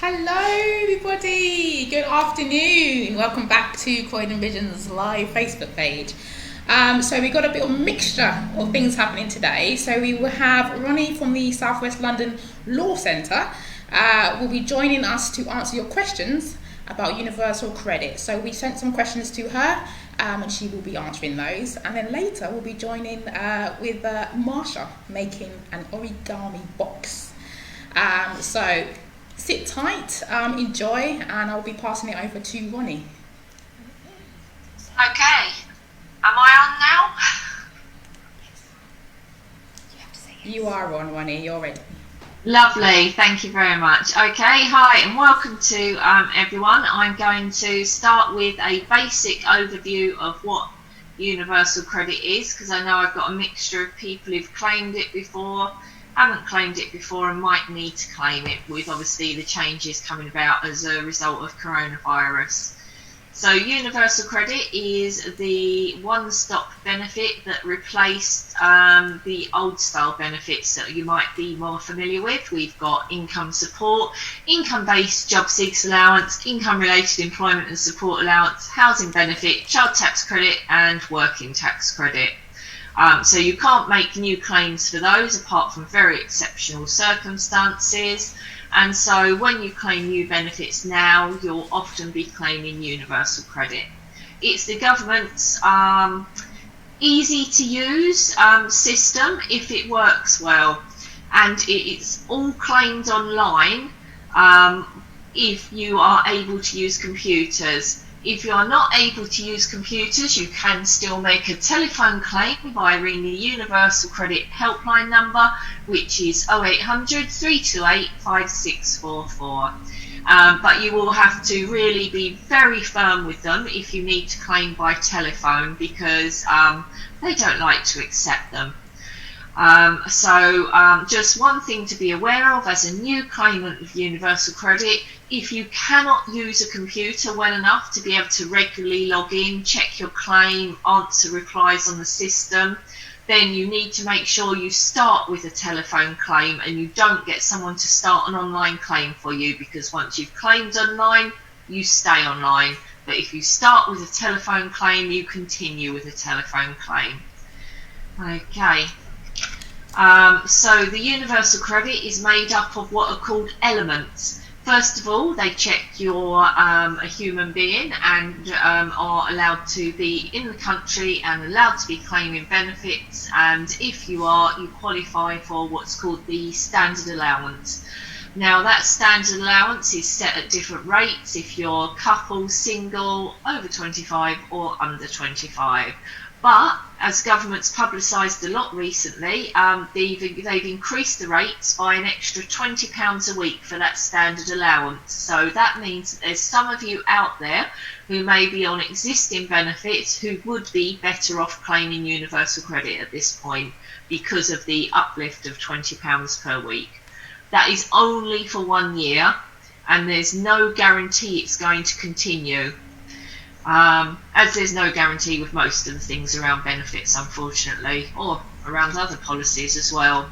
Hello everybody, good afternoon. Welcome back to Coin and Vision's live Facebook page. So we got a bit of mixture of things happening today. So we will have Ronnie from the Southwest London Law Centre will be joining us to answer your questions about universal credit. So we sent some questions to her and she will be answering those. And then later we'll be joining with Marsha making an origami box. So sit tight, enjoy, and I'll be passing it over to Ronnie. Okay, am I on now? You are on, Ronnie, you're ready. Lovely, thank you very much. Okay, hi and welcome to everyone. I'm going to start with a basic overview of what universal credit is, because I know I've got a mixture of people who've claimed it before, haven't claimed it before and might need to claim it with obviously the changes coming about as a result of coronavirus. So universal credit is the one-stop benefit that replaced the old style benefits that you might be more familiar with. We've got income support, income-based job seekers allowance, income-related employment and support allowance, housing benefit, child tax credit and working tax credit. So you can't make new claims for those apart from very exceptional circumstances, and so when you claim new benefits now you'll often be claiming universal credit. It's the government's easy to use system if it works well, and it's all claimed online if you are able to use computers. If you are not able to use computers, you can still make a telephone claim by ringing the Universal Credit Helpline number, which is 0800 328 5644. But you will have to really be very firm with them if you need to claim by telephone, because they don't like to accept them. Just one thing to be aware of as a new claimant of universal credit: if you cannot use a computer well enough to be able to regularly log in, check your claim, answer replies on the system, then you need to make sure you start with a telephone claim and you don't get someone to start an online claim for you, because once you've claimed online, you stay online. But if you start with a telephone claim, you continue with a telephone claim. Okay. So the universal credit is made up of what are called elements. First of all, they check you're a human being and are allowed to be in the country and allowed to be claiming benefits, and if you are, you qualify for what's called the standard allowance. Now that standard allowance is set at different rates if you're couple, single, over 25 or under 25. But as government's publicised a lot recently, they've increased the rates by an extra £20 a week for that standard allowance. So that means that there's some of you out there who may be on existing benefits who would be better off claiming universal credit at this point because of the uplift of £20 per week. That is only for 1 year, and there's no guarantee it's going to continue. As there's no guarantee with most of the things around benefits, unfortunately, or around other policies as well.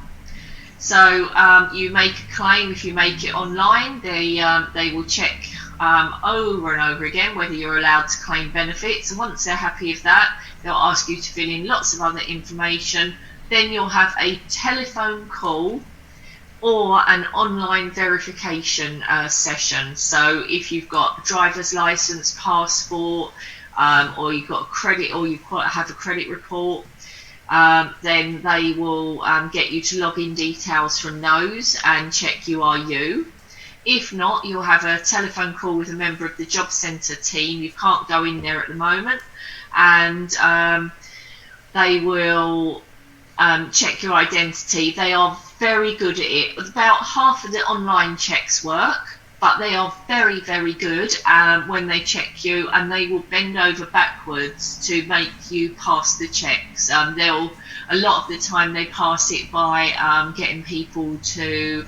So you make a claim. If you make it online, they will check over and over again whether you're allowed to claim benefits, and once they're happy with that, they'll ask you to fill in lots of other information. Then you'll have a telephone call or an online verification session. So if you've got driver's license, passport, or you've got credit, or you have a credit report, then they will get you to log in details from those and check you are you. If not, you'll have a telephone call with a member of the job centre team. You can't go in there at the moment, and they will check your identity. They are very good at it. About half of the online checks work, but they are very, very good when they check you, and they will bend over backwards to make you pass the checks. A lot of the time they pass it by getting people to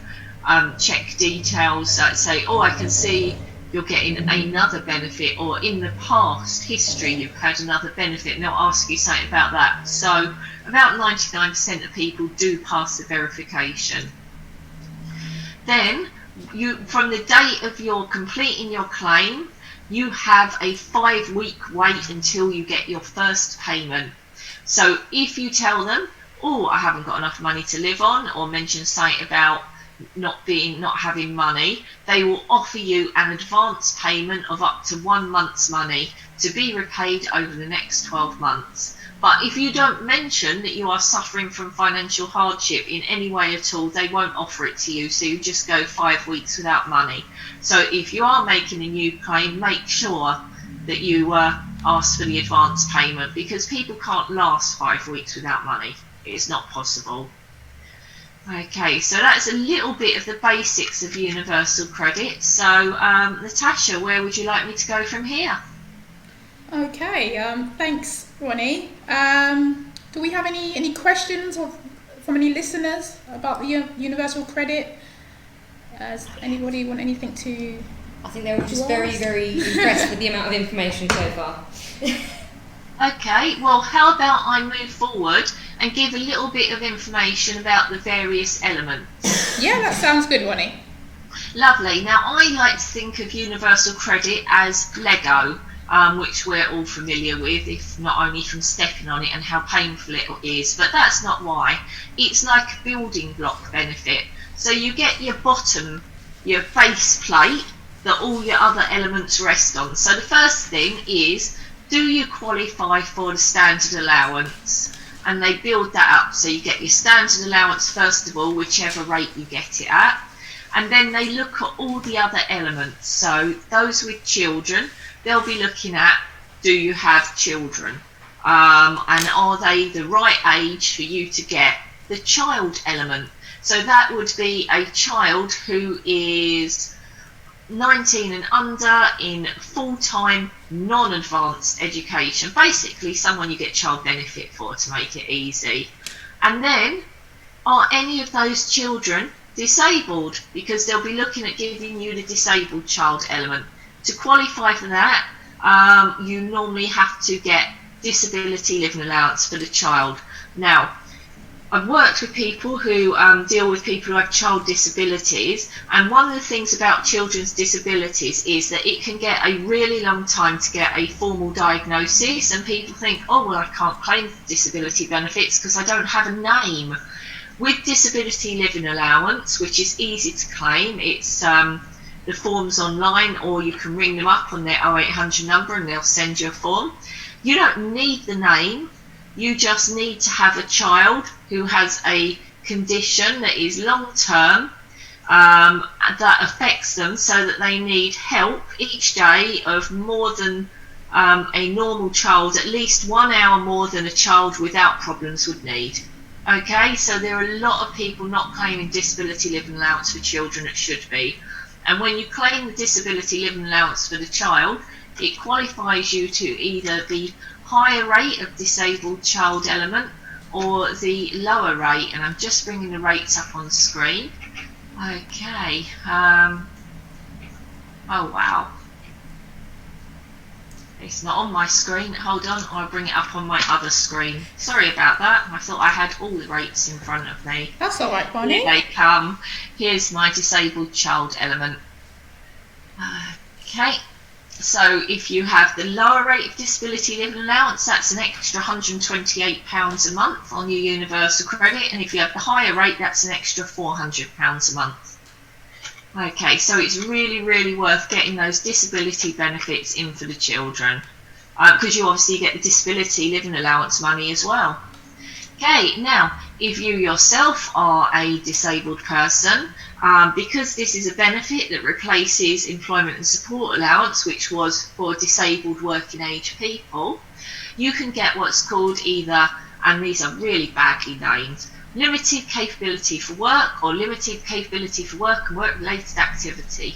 check details that say, oh, I can see you're getting another benefit, or in the past history you've had another benefit, and they'll ask you something about that. So about 99% of people do pass the verification. Then from the date of your completing your claim, you have a 5-week wait until you get your first payment. So if you tell them, oh, I haven't got enough money to live on, or mention something about not having money, they will offer you an advance payment of up to 1 month's money to be repaid over the next 12 months. But if you don't mention that you are suffering from financial hardship in any way at all, they won't offer it to you, so you just go 5 weeks without money. So if you are making a new claim, make sure that you ask for the advance payment, because people can't last 5 weeks without money. It's not possible. Okay, so that's a little bit of the basics of universal credit. So Natasha, where would you like me to go from here? Okay, thanks, Ronnie. Do we have any questions from any listeners about the universal credit? Does anybody want anything to? I think they were just very, very impressed with the amount of information so far. Okay, well, how about I move forward and give a little bit of information about the various elements? Yeah, that sounds good, Ronnie. Lovely. Now, I like to think of universal credit as Lego, which we're all familiar with, if not only from stepping on it and how painful it is, but that's not why. It's like a building block benefit. So you get your bottom, your base plate that all your other elements rest on. So the first thing is, do you qualify for the standard allowance? And they build that up. So you get your standard allowance first of all, whichever rate you get it at. And then they look at all the other elements. So those with children, they'll be looking at, do you have children? And are they the right age for you to get the child element? So that would be a child who is 19 and under in full-time non-advanced education, basically someone you get child benefit for, to make it easy. And then, are any of those children disabled? Because they'll be looking at giving you the disabled child element. To qualify for that, you normally have to get disability living allowance for the child. Now, I've worked with people who deal with people who have child disabilities, and one of the things about children's disabilities is that it can get a really long time to get a formal diagnosis, and people think, oh, well, I can't claim disability benefits because I don't have a name. With disability living allowance, which is easy to claim, it's the form's online, or you can ring them up on their 0800 number and they'll send you a form. You don't need the name. You just need to have a child who has a condition that is long-term, that affects them so that they need help each day of more than a normal child, at least 1 hour more than a child without problems would need. Okay, so there are a lot of people not claiming disability living allowance for children that should be. And when you claim the disability living allowance for the child, it qualifies you to either the higher rate of disabled child element or the lower rate, and I'm just bringing the rates up on screen. Okay, oh wow, it's not on my screen. Hold on, I'll bring it up on my other screen. Sorry about that, I thought I had all the rates in front of me. That's all right, Bonnie. Here they come. Here's my disabled child element. Okay, so if you have the lower rate of disability living allowance, that's an extra £128 a month on your universal credit, and if you have the higher rate, that's an extra £400 a month. Okay, so it's really, really worth getting those disability benefits in for the children, because you obviously get the disability living allowance money as well. Okay, now, if you yourself are a disabled person, because this is a benefit that replaces employment and support allowance, which was for disabled working age people, you can get what's called either, and these are really badly named, limited capability for work or limited capability for work and work related activity.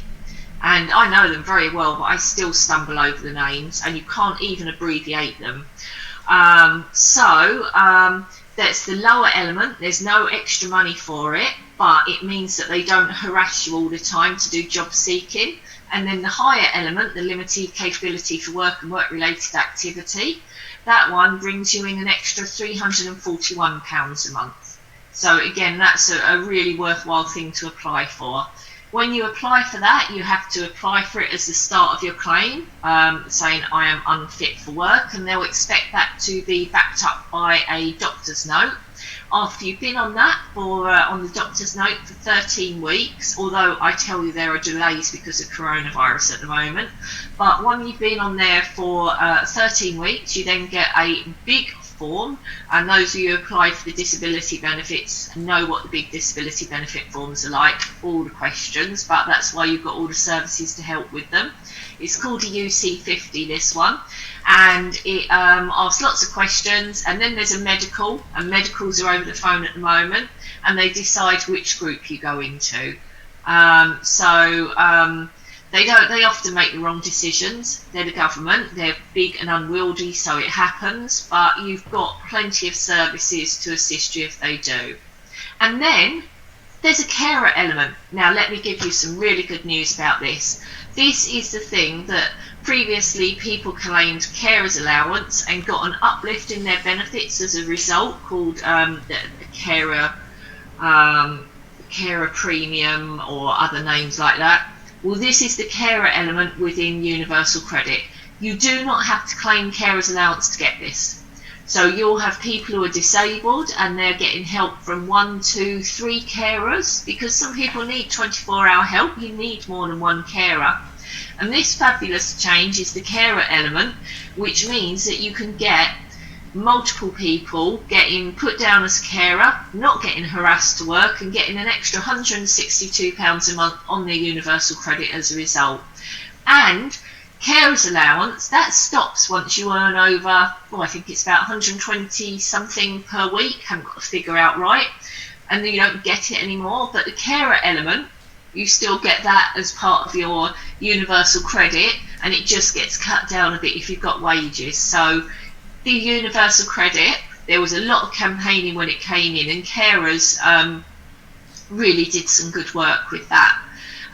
And I know them very well, but I still stumble over the names, and you can't even abbreviate them. That's the lower element. There's no extra money for it, but it means that they don't harass you all the time to do job seeking. And then the higher element, the limited capability for work and work related activity, that one brings you in an extra £341 a month. So again, that's a really worthwhile thing to apply for. When you apply for that, you have to apply for it as the start of your claim, saying I am unfit for work, and they'll expect that to be backed up by a doctor's note. After you've been on that on the doctor's note for 13 weeks, although I tell you there are delays because of coronavirus at the moment, but when you've been on there for 13 weeks, you then get a big form, and those of you who applied for the disability benefits know what the big disability benefit forms are like, all the questions, but that's why you've got all the services to help with them. It's called a UC50, this one, and it asks lots of questions, and then there's a medical, and medicals are over the phone at the moment, and they decide which group you go into. They often make the wrong decisions. They're the government, they're big and unwieldy, so it happens, but you've got plenty of services to assist you if they do. And then there's a carer element. Now let me give you some really good news about this. This is the thing that previously people claimed carer's allowance and got an uplift in their benefits as a result, called the carer premium or other names like that. Well, this is the carer element within Universal Credit. You do not have to claim carer's allowance to get this. So you'll have people who are disabled and they're getting help from 1, 2, 3 carers, because some people need 24-hour help. You need more than one carer. And this fabulous change is the carer element, which means that you can get multiple people getting put down as carer, not getting harassed to work, and getting an extra £162 a month on their Universal Credit as a result. And carer's allowance, that stops once you earn over, I think it's about 120 something per week, haven't got the figure out right, and then you don't get it anymore. But the carer element, you still get that as part of your Universal Credit, and it just gets cut down a bit if you've got wages. So the Universal Credit, there was a lot of campaigning when it came in, and carers really did some good work with that.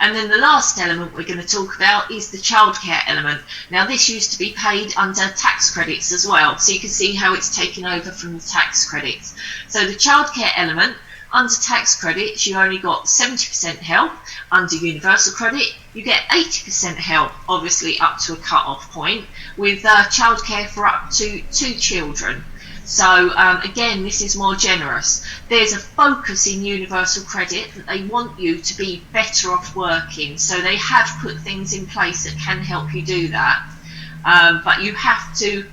And then the last element we're going to talk about is the childcare element. Now this used to be paid under tax credits as well, so you can see how it's taken over from the tax credits. So the childcare element, under tax credits you only got 70% help. Under Universal Credit you get 80% help, obviously up to a cut-off point, with childcare for up to 2 children. So again, this is more generous. There's a focus in Universal Credit that they want you to be better off working, so they have put things in place that can help you do that. But you have to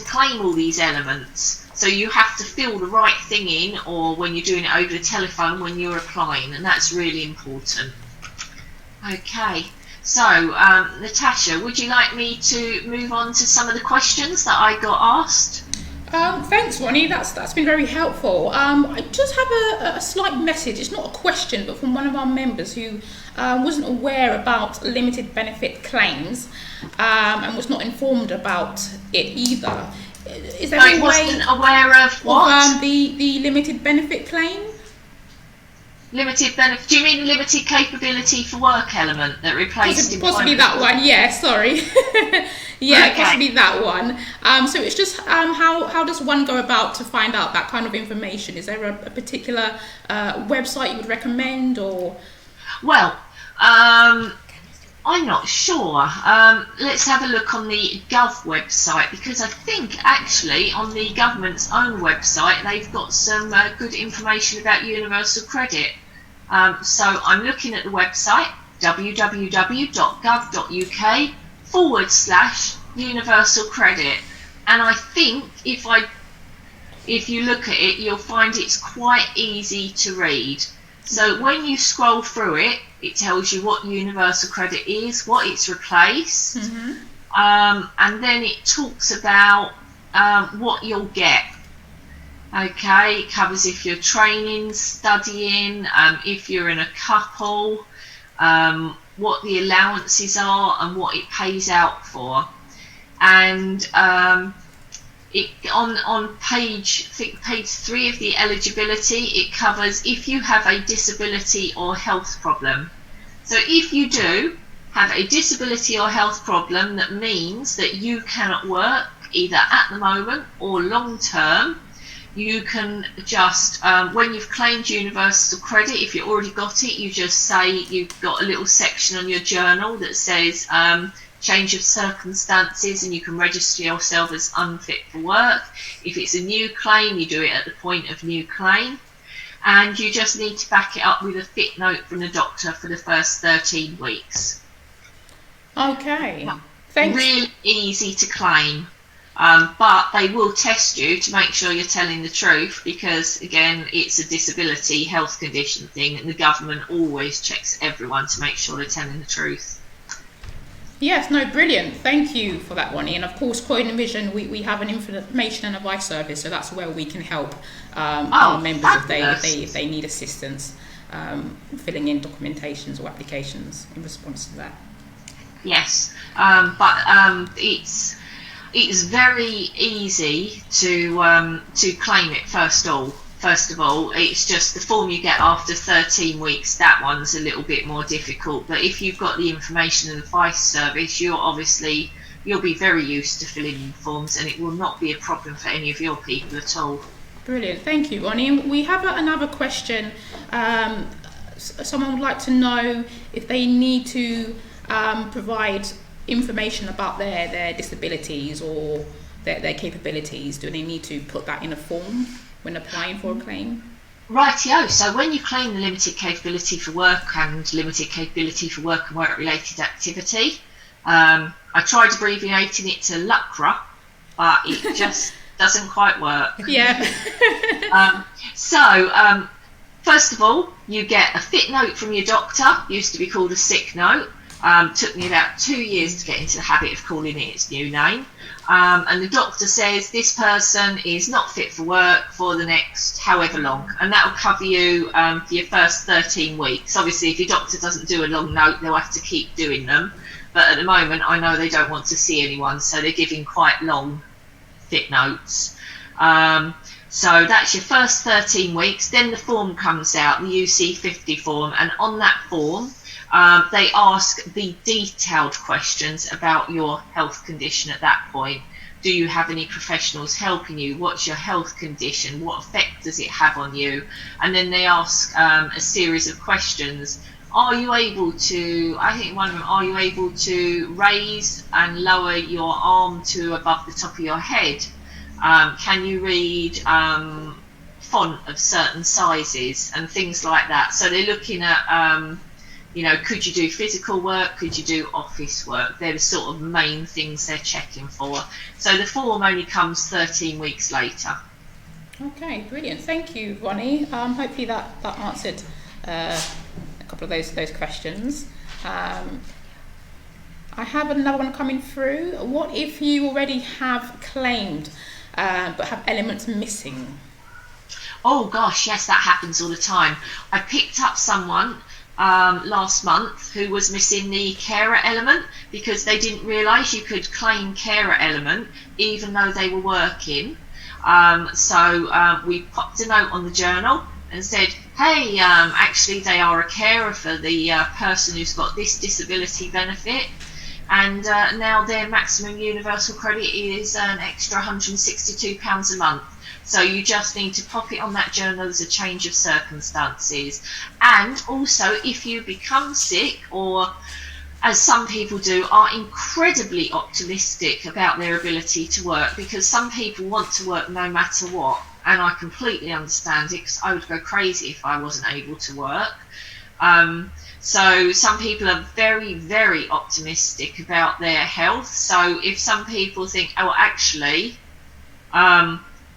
claim all these elements. So you have to fill the right thing in, or when you're doing it over the telephone when you're applying, and that's really important. Okay, so Natasha, would you like me to move on to some of the questions that I got asked? Thanks, Ronnie. That's been very helpful. I just have a slight message. It's not a question, but from one of our members who wasn't aware about limited benefit claims and was not informed about it either. Is there any way? Wasn't aware of what? The limited benefit claim. Limited benefit? Do you mean limited capability for work element that replaced possibly that one? Yeah, sorry. Yeah, okay. Possibly that one. So it's just how does one go about to find out that kind of information? Is there a particular website you would recommend, or? Well, I'm not sure. Let's have a look on the Gov website, because I think actually on the government's own website they've got some good information about Universal Credit. So I'm looking at the website www.gov.uk/Universal Credit, and I think if you look at it you'll find it's quite easy to read. So when you scroll through it, it tells you what Universal Credit is, what it's replaced, and then it talks about what you'll get. Okay, it covers if you're training, studying, if you're in a couple, what the allowances are and what it pays out for. And on page 3 of the eligibility, it covers if you have a disability or health problem. So if you do have a disability or health problem that means that you cannot work either at the moment or long term, you can just, when you've claimed universal credit, if you already got it, you just say you've got a little section on your journal that says change of circumstances, and you can register yourself as unfit for work. If it's a new claim, you do it at the point of new claim, and you just need to back it up with a fit note from the doctor for the first 13 weeks. Okay, thanks. Really easy to claim. But they will test you to make sure you're telling the truth, because again, it's a disability health condition thing, and the government always checks everyone to make sure they're telling the truth. Yes, no, brilliant. Thank you for that, Ronnie. And of course, Croydon Vision, we have an information and advice service, so that's where we can help our members if they need assistance filling in documentations or applications in response to that. Yes, but it's very easy to claim it first of all. It's just the form you get after 13 weeks, that one's a little bit more difficult. But if you've got the information and advice service, you'll be very used to filling in forms, and it will not be a problem for any of your people at all. Brilliant, thank you, Ronnie. We have another question. Someone would like to know if they need to provide information about their disabilities or their capabilities. Do they need to put that in a form when applying for a claim? Rightio. So when you claim the limited capability for work and limited capability for work and work-related activity, I tried abbreviating it to LUCRA, but it just doesn't quite work. Yeah. So first of all, you get a fit note from your doctor, used to be called a sick note. Took me about 2 years to get into the habit of calling it its new name. And the doctor says this person is not fit for work for the next however long, and that will cover you for your first 13 weeks. Obviously, if your doctor doesn't do a long note, they'll have to keep doing them. But at the moment, I know they don't want to see anyone, so they're giving quite long fit notes. So that's your first 13 weeks. Then the form comes out, the UC50 form, and on that form, they ask the detailed questions about your health condition at that point. Do you have any professionals helping you? What's your health condition? What effect does it have on you? And then they ask a series of questions. Are you able to, I think one of them, are you able to raise and lower your arm to above the top of your head? Can you read font of certain sizes and things like that? So they're looking at could you do physical work? Could you do office work? They're the sort of main things they're checking for. So the form only comes 13 weeks later. Okay, brilliant. Thank you, Ronnie. Hopefully that answered a couple of those questions. I have another one coming through. What if you already have claimed but have elements missing? Oh gosh, yes, that happens all the time. I picked up someone last month who was missing the carer element, because they didn't realise you could claim carer element even though they were working. So we popped a note on the journal and said, hey, actually they are a carer for the person who's got this disability benefit, and now their maximum universal credit is an extra £162 a month. So you just need to pop it on that journal as a change of circumstances. And also, if you become sick, or as some people do, are incredibly optimistic about their ability to work, because some people want to work no matter what, and I completely understand it, because I would go crazy if I wasn't able to work. So some people are very, very optimistic about their health. So if some people think, oh, actually,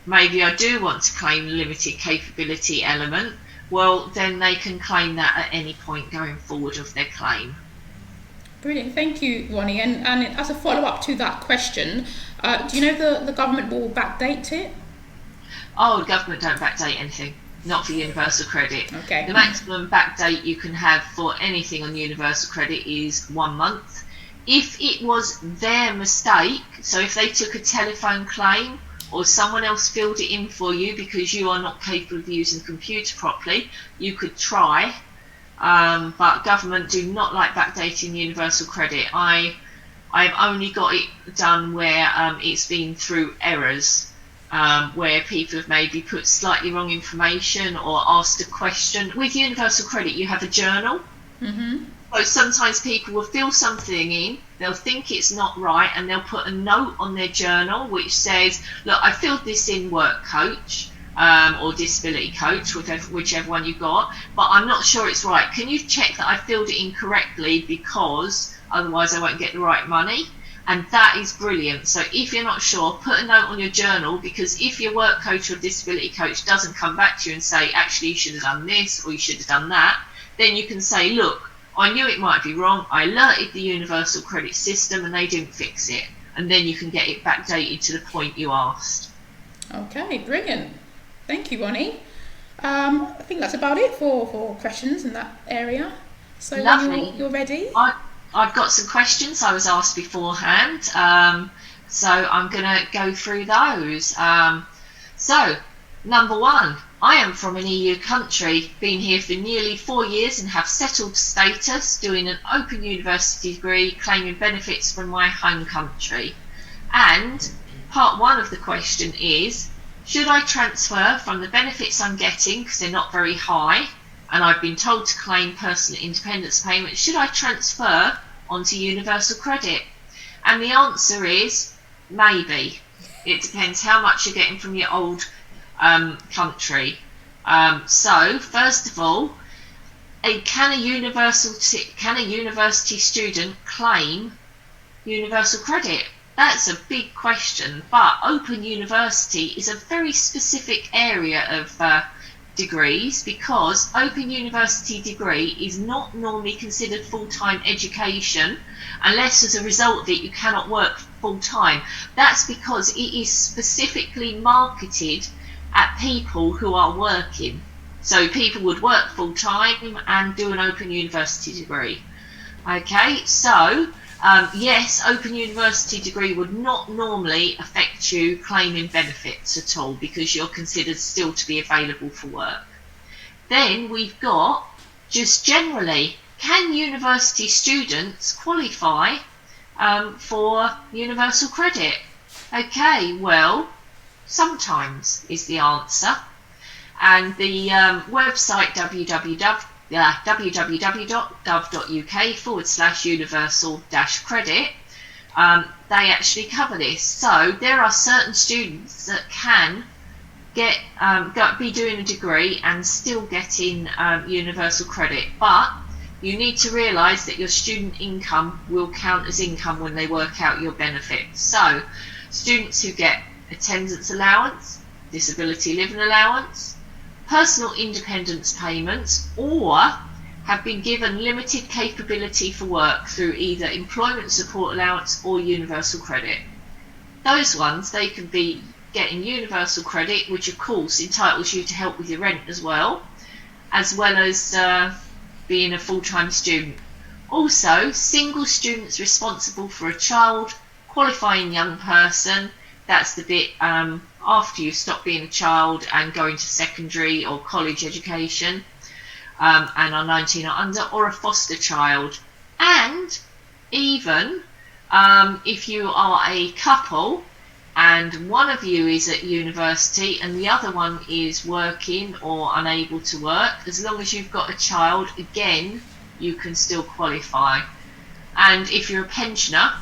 maybe I do want to claim the limited capability element, well, then they can claim that at any point going forward of their claim. Brilliant, thank you, Ronnie. And as a follow-up to that question, do you know the government will backdate it? Oh, the government don't backdate anything, not for universal credit. Okay. The maximum backdate you can have for anything on universal credit is 1 month. If it was their mistake, so if they took a telephone claim, or someone else filled it in for you because you are not capable of using the computer properly, you could try. But government do not like backdating universal credit. I've only got it done where it's been through errors. where people have maybe put slightly wrong information or asked a question. With Universal Credit, you have a journal. Mm-hmm. So sometimes people will fill something in, they'll think it's not right, and they'll put a note on their journal which says, look, I filled this in work coach or disability coach, whichever one you got, but I'm not sure it's right. Can you check that I filled it in correctly, because otherwise I won't get the right money? And that is brilliant. So if you're not sure, put a note on your journal, because if your work coach or disability coach doesn't come back to you and say, actually, you should have done this or you should have done that, then you can say, look, I knew it might be wrong. I alerted the Universal Credit System and they didn't fix it. And then you can get it backdated to the point you asked. Okay, brilliant. Thank you, Bonnie. I think that's about it for questions in that area. So Lovely. When you're ready. I've got some questions I was asked beforehand. So I'm going to go through those. So, number one. I am from an EU country, been here for nearly 4 years and have settled status, doing an open university degree, claiming benefits from my home country. And part one of the question is, should I transfer from the benefits I'm getting, because they're not very high, and I've been told to claim personal independence payments, should I transfer onto Universal Credit? And the answer is maybe. It depends how much you're getting from your old country. So first of all, can a university student claim Universal Credit? That's a big question, but Open University is a very specific area of degrees, because Open University degree is not normally considered full-time education unless as a result of it you cannot work full-time. That's because it is specifically marketed at people who are working. So people would work full-time and do an Open University degree. Okay, so yes, Open University degree would not normally affect you claiming benefits at all, because you're considered still to be available for work. Then we've got, just generally, can university students qualify for Universal Credit? Okay, well, sometimes is the answer. And the website www.gov.uk/universal-credit, they actually cover this. So there are certain students that can be doing a degree and still getting Universal Credit, but you need to realise that your student income will count as income when they work out your benefits. So students who get attendance allowance, disability living allowance, personal independence payments, or have been given limited capability for work through either employment support allowance or Universal Credit. Those ones, they can be getting Universal Credit, which of course entitles you to help with your rent as well as being a full-time student. Also, single students responsible for a child, qualifying young person, that's the bit after you stop being a child and going to secondary or college education, and are 19 or under, or a foster child. And even if you are a couple and one of you is at university and the other one is working or unable to work, as long as you've got a child, again, you can still qualify. And if you're a pensioner,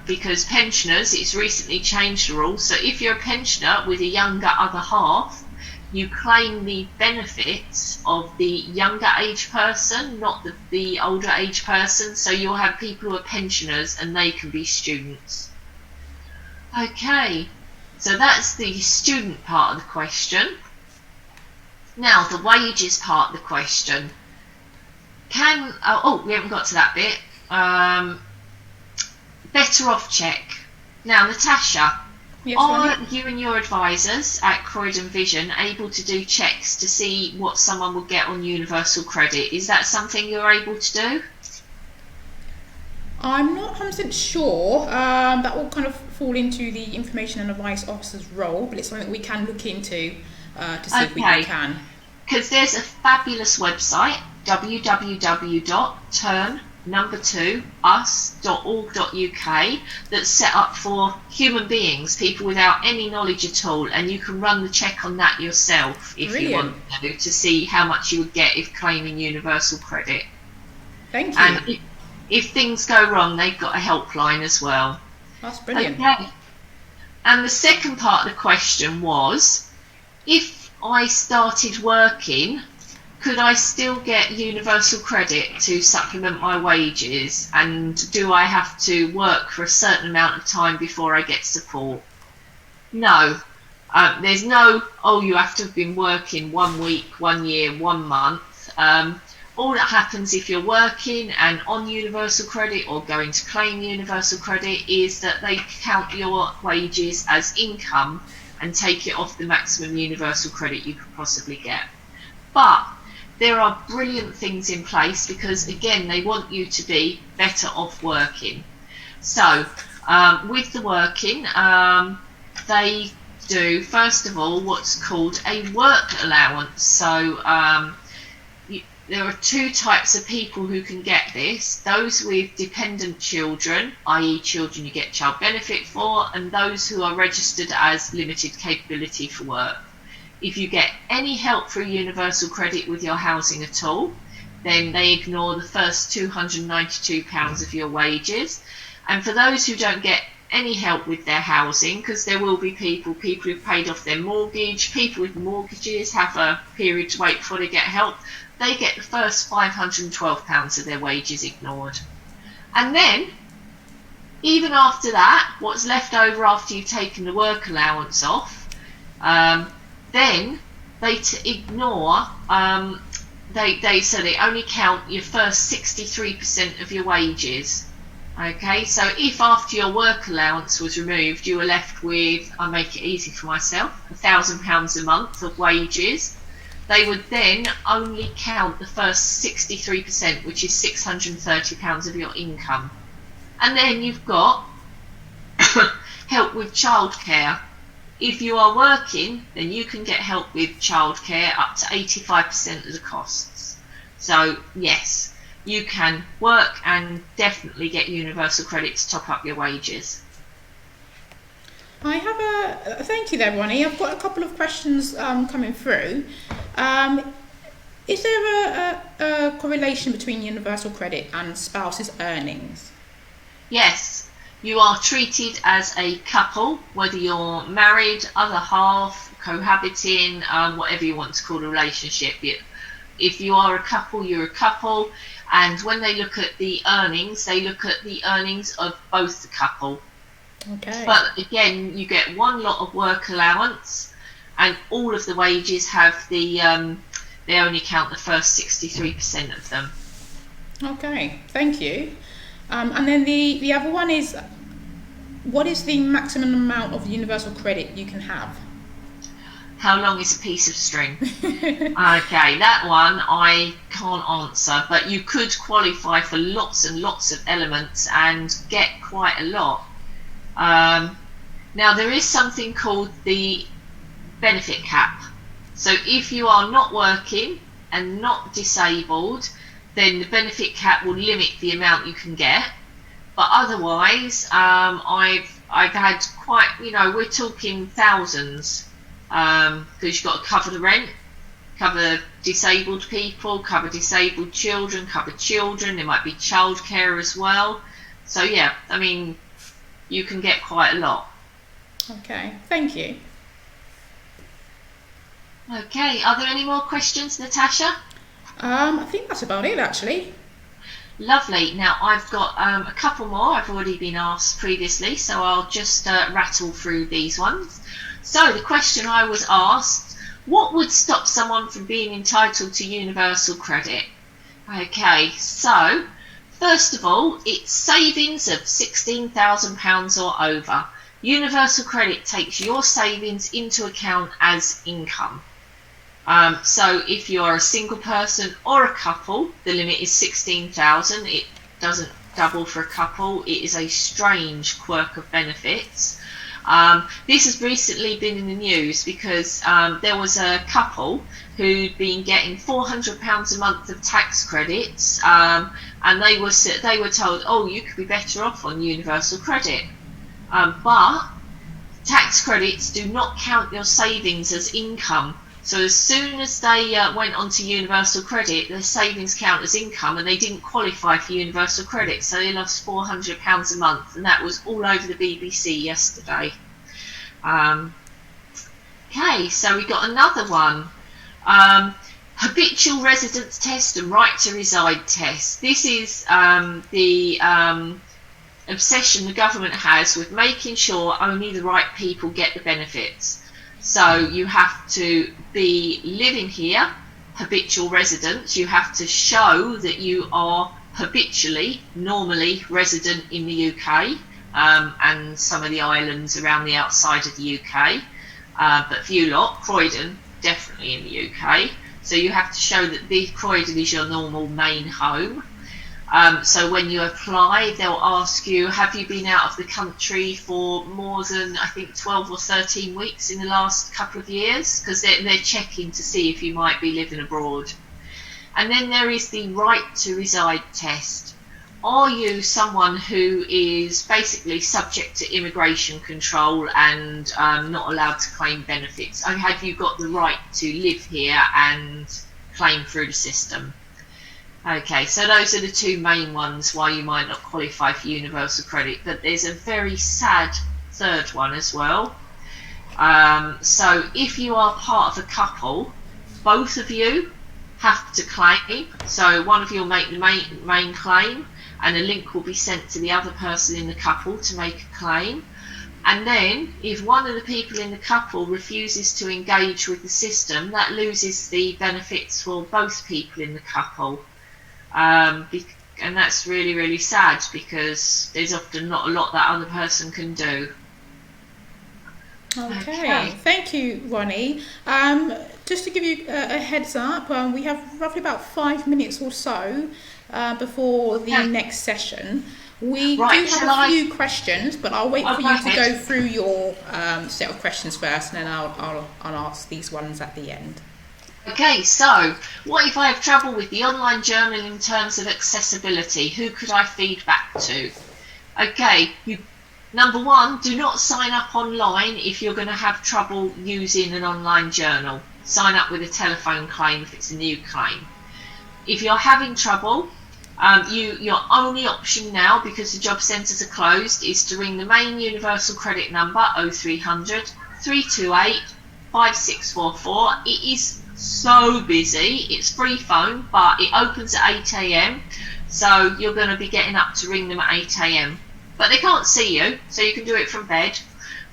because pensioners, it's recently changed the rules, so if you're a pensioner with a younger other half, you claim the benefits of the younger age person, not the older age person. So you'll have people who are pensioners and they can be students. Okay, so that's the student part of the question. Now the wages part of the question. We haven't got to that bit. Better off check. Now, Natasha, yes, are you and your advisors at Croydon Vision able to do checks to see what someone will get on Universal Credit? Is that something you're able to do? I'm not 100% sure. That will kind of fall into the information and advice officer's role, but it's something that we can look into to see if we can. Because there's a fabulous website, www.turn number 2, us.org.uk, that's set up for human beings, people without any knowledge at all, and you can run the check on that yourself if Brilliant. you want to see how much you would get if claiming universal credit. Thank you. And if things go wrong, they've got a helpline as well. That's brilliant. Okay. And the second part of the question was, if I started working, could I still get universal credit to supplement my wages, and do I have to work for a certain amount of time before I get support? No. There's no, you have to have been working 1 week, 1 year, 1 month. All that happens if you're working and on universal credit or going to claim universal credit is that they count your wages as income and take it off the maximum universal credit you could possibly get. But there are brilliant things in place because, again, they want you to be better off working. So with the working, they do, first of all, what's called a work allowance. So there are 2 types of people who can get this: those with dependent children, i.e. children you get child benefit for, and those who are registered as limited capability for work. If you get any help through universal credit with your housing at all, then they ignore the first £292 of your wages. And for those who don't get any help with their housing, because there will be people who've paid off their mortgage, people with mortgages have a period to wait before they get help, they get the first £512 of their wages ignored. And then, even after that, what's left over after you've taken the work allowance off, then they ignore, so they only count your first 63% of your wages. Okay, so if after your work allowance was removed, you were left with, I make it easy for myself, £1,000 a month of wages, they would then only count the first 63%, which is £630 of your income. And then you've got help with childcare. If you are working, then you can get help with childcare up to 85% of the costs. So yes, you can work and definitely get universal credit to top up your wages. I have thank you there, Ronnie. I've got a couple of questions coming through. Is there a correlation between universal credit and spouses' earnings? Yes, you are treated as a couple, whether you're married, other half, cohabiting, whatever you want to call a relationship. If you are a couple, you're a couple, and when they look at the earnings, they look at the earnings of both the couple. Okay. But again, you get one lot of work allowance, and all of the wages have they only count the first 63% of them. Okay, thank you. And then the other one is, what is the maximum amount of universal credit you can have? How long is a piece of string? Okay, that one I can't answer, but you could qualify for lots and lots of elements and get quite a lot. Now there is something called the benefit cap. So if you are not working and not disabled, then the benefit cap will limit the amount you can get. But otherwise, I've had quite, we're talking thousands, because you've got to cover the rent, cover disabled people, cover disabled children, cover children. There might be childcare as well. So yeah, I mean, you can get quite a lot. Okay, thank you. Okay, are there any more questions, Natasha? I think that's about it, actually. Lovely. Now I've got a couple more. I've already been asked previously, so I'll just rattle through these ones. So the question I was asked, what would stop someone from being entitled to universal credit? Okay, so first of all, it's savings of £16,000 or over. Universal credit takes your savings into account as income. So if you're a single person or a couple, the limit is 16,000. It doesn't double for a couple. It is a strange quirk of benefits. This has recently been in the news because there was a couple who'd been getting £400 a month of tax credits, and they were told, oh, you could be better off on universal credit. But tax credits do not count your savings as income. So as soon as they went onto universal credit, their savings count as income, and they didn't qualify for universal credit, so they lost £400 a month, and that was all over the BBC yesterday. Okay, so we got another one. Habitual residence test and right to reside test. This is the obsession the government has with making sure only the right people get the benefits. So you have to be living here, habitual residents. You have to show that you are habitually, normally resident in the UK and some of the islands around the outside of the UK. But for you lot, Croydon, definitely in the UK. So you have to show that Croydon is your normal main home. So when you apply, they'll ask you, have you been out of the country for more than, I think, 12 or 13 weeks in the last couple of years? Because they're checking to see if you might be living abroad. And then there is the right to reside test. Are you someone who is basically subject to immigration control and not allowed to claim benefits? Or have you got the right to live here and claim through the system? Okay, so those are the two main ones why you might not qualify for universal credit, but there's a very sad third one as well. So if you are part of a couple, both of you have to claim. So one of you will make the main claim, and a link will be sent to the other person in the couple to make a claim. And then if one of the people in the couple refuses to engage with the system, that loses the benefits for both people in the couple. And that's really, really sad, because there's often not a lot that other person can do. Okay, thank you, Ronnie. Just to give you a heads up, we have roughly about 5 minutes or so before the next session. We do have a few questions, but I'll wait for you to go through your set of questions first, and then I'll ask these ones at the end. Okay, so what if I have trouble with the online journal in terms of accessibility? Who could I feed back to? Okay, number one, do not sign up online if you're going to have trouble using an online journal. Sign up with a telephone claim if it's a new claim. If you're having trouble, your only option now, because the job centres are closed, is to ring the main universal credit number 0300 328 5644. It is so busy. It's free phone, but it opens at 8 AM, so you're going to be getting up to ring them at 8 AM. But they can't see you, so you can do it from bed.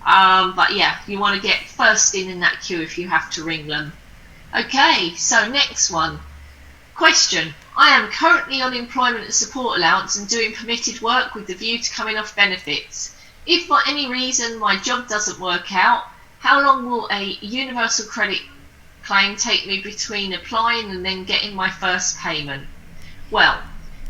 But yeah, you want to get first in that queue if you have to ring them. Okay, so next one. Question. I am currently on employment and support allowance and doing permitted work with the view to coming off benefits. If for any reason my job doesn't work out, how long will a universal credit claim take me between applying and then getting my first payment? Well,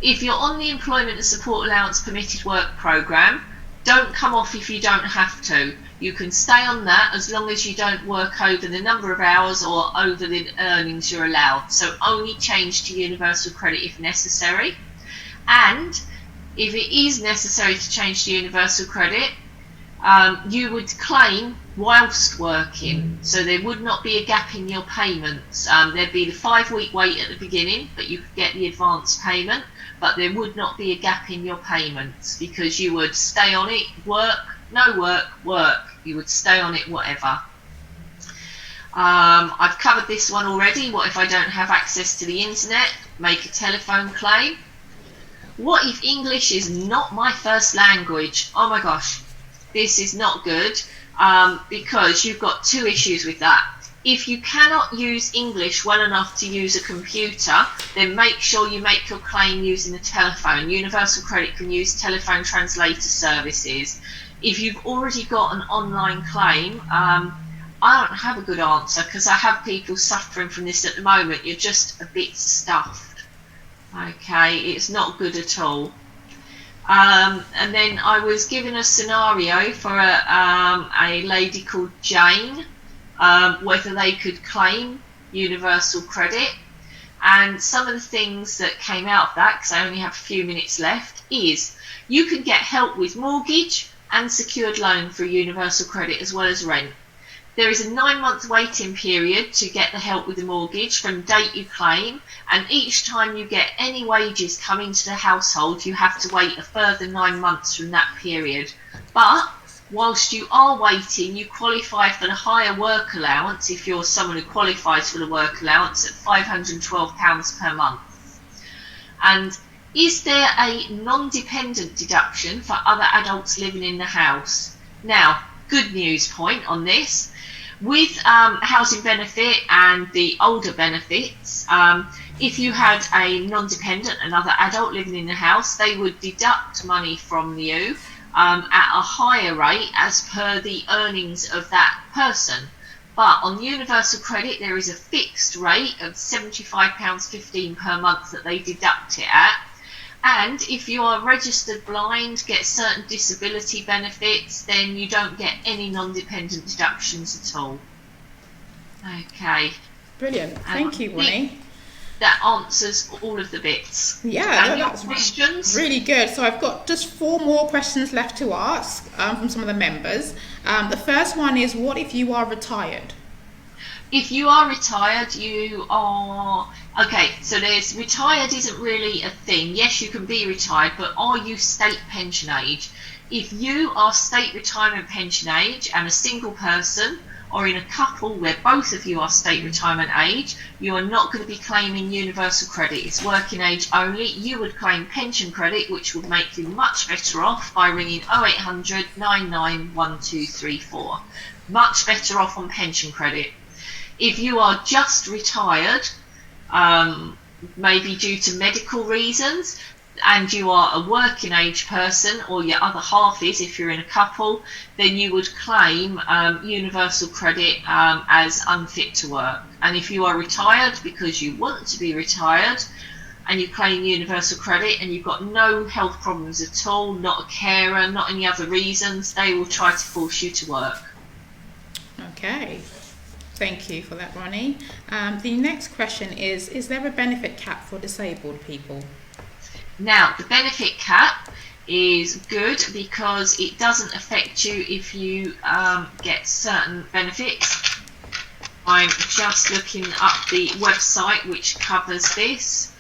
if you're on the employment and support allowance permitted work programme, don't come off if you don't have to. You can stay on that as long as you don't work over the number of hours or over the earnings you're allowed. So only change to universal credit if necessary. And if it is necessary to change to universal credit, you would claim whilst working, so there would not be a gap in your payments. There'd be the 5-week wait at the beginning, but you could get the advance payment, but there would not be a gap in your payments, because you would stay on it, work, no work, work. You would stay on it, whatever. I've covered this one already. What if I don't have access to the internet? Make a telephone claim. What if English is not my first language? Oh my gosh, this is not good, because you've got two issues with that. If you cannot use English well enough to use a computer, then make sure you make your claim using a telephone. Universal Credit can use telephone translator services. If you've already got an online claim, I don't have a good answer, because I have people suffering from this at the moment. You're just a bit stuffed. Okay, it's not good at all. And then I was given a scenario for a lady called Jane, whether they could claim universal credit. And some of the things that came out of that, because I only have a few minutes left, is you can get help with mortgage and secured loan for universal credit as well as rent. There is a 9-month waiting period to get the help with the mortgage from the date you claim, and each time you get any wages coming to the household, you have to wait a further 9 months from that period. But whilst you are waiting, you qualify for the higher work allowance if you're someone who qualifies for the work allowance at £512 per month. And is there a non-dependent deduction for other adults living in the house? Now, good news point on this. With housing benefit and the older benefits, if you had a non-dependent, another adult living in the house, they would deduct money from you at a higher rate as per the earnings of that person. But on universal credit, there is a fixed rate of £75.15 per month that they deduct it at. And if you are registered blind, get certain disability benefits, then you don't get any non-dependent deductions at all. Okay. Brilliant. Thank you, Ronnie. That answers all of the bits. Yeah, that's questions. Really good. So I've got just 4 more questions left to ask from some of the members. The first one is, what if you are retired? If you are retired, you are... Okay, so there's retired isn't really a thing. Yes, you can be retired, but are you state pension age? If you are state retirement pension age and a single person, or in a couple where both of you are state retirement age, you are not going to be claiming universal credit. It's working age only. You would claim pension credit, which would make you much better off by ringing 0800 99 1234. Much better off on pension credit. If you are just retired, maybe due to medical reasons, and you are a working age person, or your other half is if you're in a couple, then you would claim universal credit as unfit to work. And if you are retired because you want to be retired and you claim universal credit and you've got no health problems at all, not a carer, not any other reasons, they will try to force you to work. Okay. Thank you for that, Ronnie. The next question is there a benefit cap for disabled people? Now, the benefit cap is good because it doesn't affect you if you get certain benefits. I'm just looking up the website which covers this.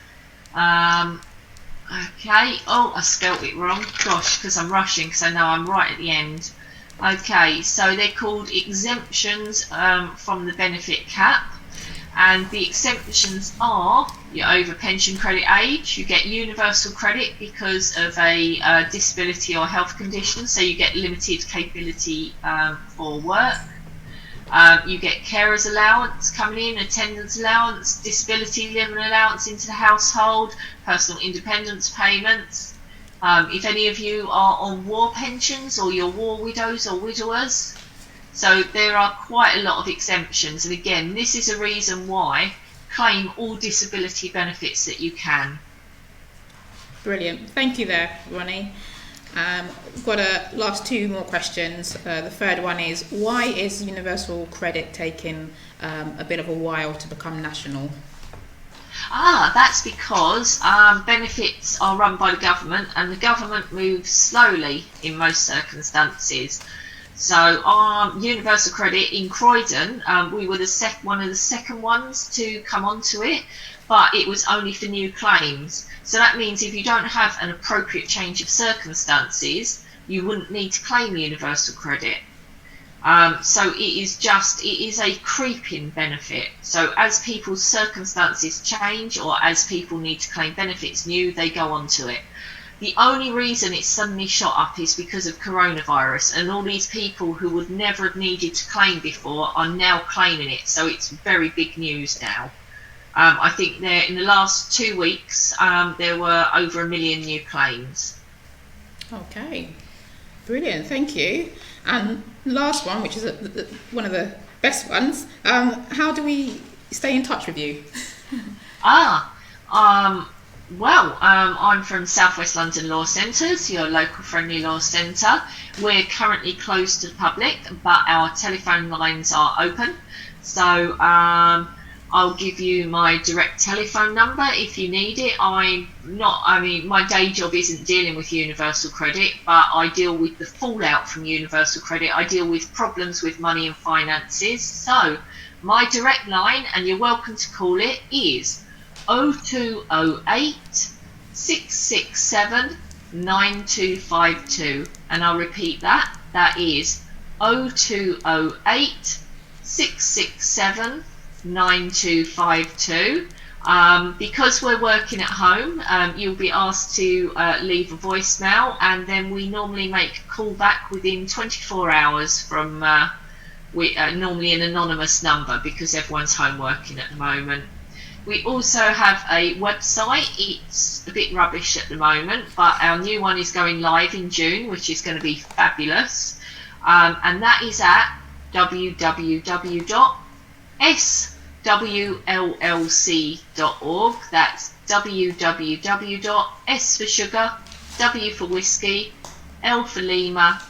Okay, oh, I spelt it wrong. Gosh, because I'm rushing, because I know I'm right at the end. Okay, so they're called exemptions from the benefit cap, and the exemptions are: you're over pension credit age, you get universal credit because of a disability or health condition, so you get limited capability for work. You get carers allowance coming in, attendance allowance, disability living allowance into the household, personal independence payments. If any of you are on war pensions or you're war widows or widowers. So there are quite a lot of exemptions, and again, this is a reason why claim all disability benefits that you can. Brilliant. Thank you there, Ronnie. We've got last 2 more questions. The third one is, why is universal credit taking a bit of a while to become national? That's because benefits are run by the government, and the government moves slowly in most circumstances. So universal credit in Croydon, we were one of the second ones to come onto it, but it was only for new claims. So that means if you don't have an appropriate change of circumstances, you wouldn't need to claim universal credit. So it is a creeping benefit. So as people's circumstances change, or as people need to claim benefits new, they go onto it. The only reason it's suddenly shot up is because of coronavirus, and all these people who would never have needed to claim before are now claiming it. So it's very big news now. I think in the last 2 weeks, there were over 1 million new claims. Okay, brilliant, thank you. And last one, which is one of the best ones, how do we stay in touch with you? I'm from South West London Law Centres, your local friendly law centre. We're currently closed to the public, but our telephone lines are open. So I'll give you my direct telephone number if you need it. My day job isn't dealing with Universal Credit, but I deal with the fallout from Universal Credit. I deal with problems with money and finances. So my direct line, and you're welcome to call it, is 0208 667 9252, and I'll repeat that. That is 0208 667 9252. Because we're working at home, you'll be asked to leave a voicemail, and then we normally make a call back within 24 hours from normally an anonymous number, because everyone's home working at the moment. We also have a website. It's a bit rubbish at the moment, but our new one is going live in June, which is going to be fabulous. And that is at www.swllc.org. That's www.s for sugar, w for whiskey, l for Lima,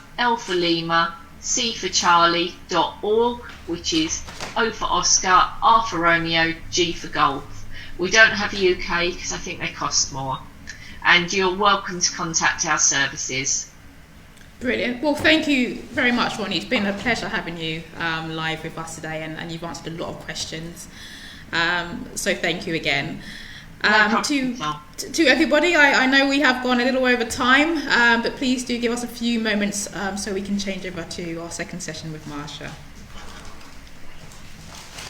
C for Charlie.org, which is O for Oscar, R for Romeo, G for Golf. We don't have UK because I think they cost more. And you're welcome to contact our services. Brilliant. Well, thank you very much, Ronnie. It's been a pleasure having you live with us today, and you've answered a lot of questions. So thank you again. To everybody, I know we have gone a little over time, but please do give us a few moments so we can change over to our second session with Marsha.